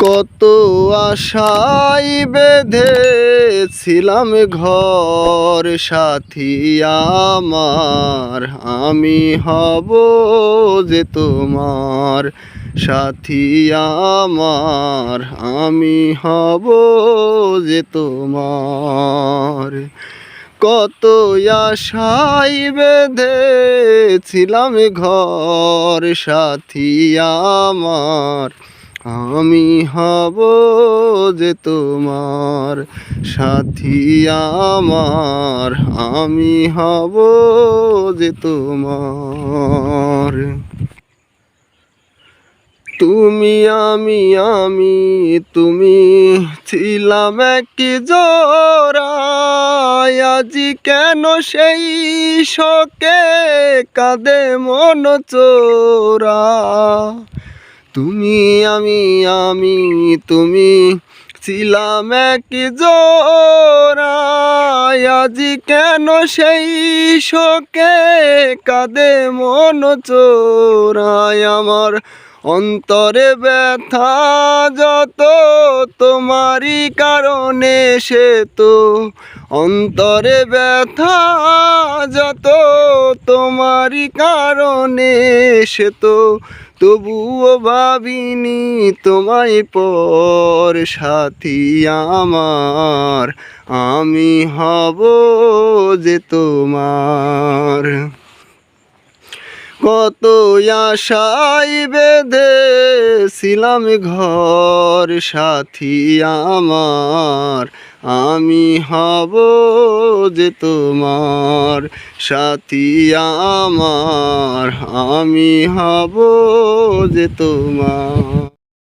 কত আশায় বেঁধেছিলাম ঘর, সাথী আমার আমি হব যে তোমার। সাথী আমার আমি হব যে তোমার। কত আশায় বেঁধেছিলাম ঘর, সাথী আমার আমি হব যে তোমার। সাথী আমার আমি হব যে তোমার। তুমি আমি তুমি ছিলাম এক জোড়া, আজি কেন সেই শোকে কাঁদে মন চোরা। তুমি আমি তুমি ছিলাম এক জোড়া, আজি কেন সেই শোকে কাঁদে মন চোরায়। আমার অন্তরে ব্যথা যত তোমারই কারণে সে তো, অন্তরে ব্যথা যত তোমারই কারণে সে তো, তবুও ভাবিনি তোমায় পর। সাথী আমার আমি হব যে তোমার। কত আশায় বেঁধেছিলাম ঘর, সাথী আমার আমি হব যে তোমার। সাথী আমার আমি হব যে তোমার।